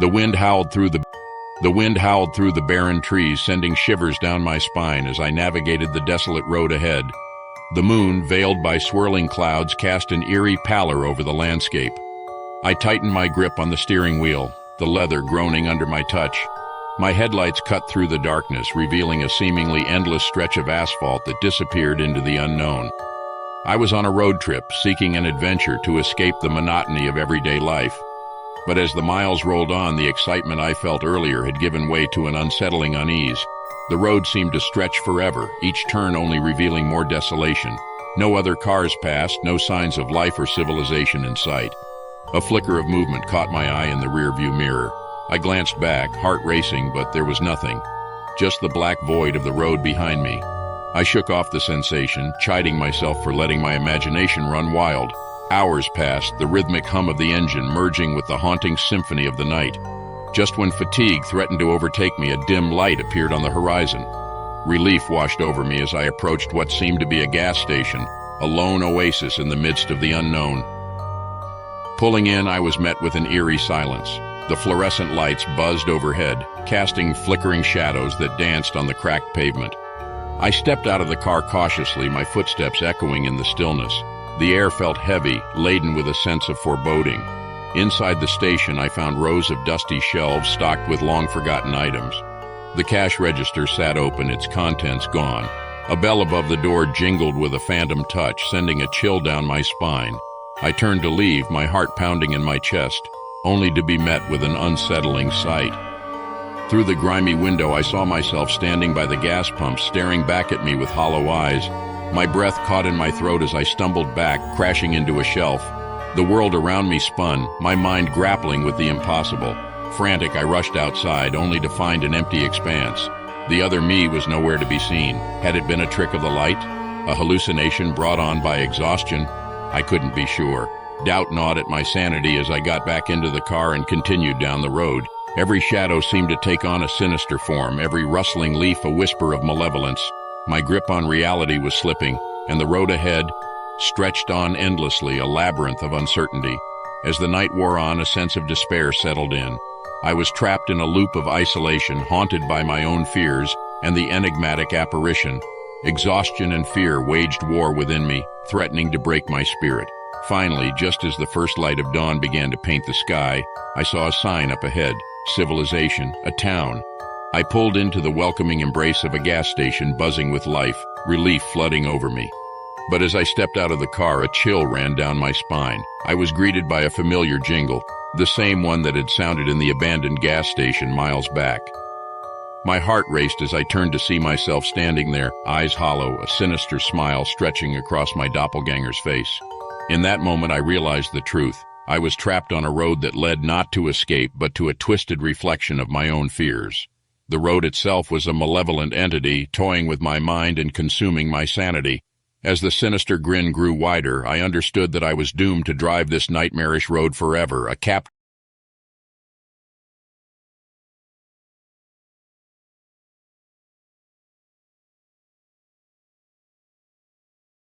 The wind howled through the barren trees, sending shivers down my spine as I navigated the desolate road ahead. The moon, veiled by swirling clouds, cast an eerie pallor over the landscape. I tightened my grip on the steering wheel, the leather groaning under my touch. My headlights cut through the darkness, revealing a seemingly endless stretch of asphalt that disappeared into the unknown. I was on a road trip, seeking an adventure to escape the monotony of everyday life. But as the miles rolled on, the excitement I felt earlier had given way to an unsettling unease. The road seemed to stretch forever, each turn only revealing more desolation. No other cars passed, no signs of life or civilization in sight. A flicker of movement caught my eye in the rearview mirror. I glanced back, heart racing, but there was nothing. Just the black void of the road behind me. I shook off the sensation, chiding myself for letting my imagination run wild. Hours passed, the rhythmic hum of the engine merging with the haunting symphony of the night. Just when fatigue threatened to overtake me, a dim light appeared on the horizon. Relief washed over me as I approached what seemed to be a gas station, a lone oasis in the midst of the unknown. Pulling in, I was met with an eerie silence. The fluorescent lights buzzed overhead, casting flickering shadows that danced on the cracked pavement. I stepped out of the car cautiously, my footsteps echoing in the stillness. The air felt heavy, laden with a sense of foreboding. Inside the station, I found rows of dusty shelves stocked with long-forgotten items. The cash register sat open, its contents gone. A bell above the door jingled with a phantom touch, sending a chill down my spine. I turned to leave, my heart pounding in my chest, only to be met with an unsettling sight. Through the grimy window, I saw myself standing by the gas pump, staring back at me with hollow eyes. My breath caught in my throat as I stumbled back, crashing into a shelf. The world around me spun, my mind grappling with the impossible. Frantic, I rushed outside, only to find an empty expanse. The other me was nowhere to be seen. Had it been a trick of the light? A hallucination brought on by exhaustion? I couldn't be sure. Doubt gnawed at my sanity as I got back into the car and continued down the road. Every shadow seemed to take on a sinister form, every rustling leaf a whisper of malevolence. My grip on reality was slipping, and the road ahead stretched on endlessly, a labyrinth of uncertainty. As the night wore on, a sense of despair settled in. I was trapped in a loop of isolation, haunted by my own fears and the enigmatic apparition. Exhaustion and fear waged war within me, threatening to break my spirit. Finally, just as the first light of dawn began to paint the sky, I saw a sign up ahead. Civilization, a town. I pulled into the welcoming embrace of a gas station buzzing with life, relief flooding over me. But as I stepped out of the car, a chill ran down my spine. I was greeted by a familiar jingle, the same one that had sounded in the abandoned gas station miles back. My heart raced as I turned to see myself standing there, eyes hollow, a sinister smile stretching across my doppelganger's face. In that moment, I realized the truth. I was trapped on a road that led not to escape, but to a twisted reflection of my own fears. The road itself was a malevolent entity, toying with my mind and consuming my sanity. As the sinister grin grew wider, I understood that I was doomed to drive this nightmarish road forever, a captive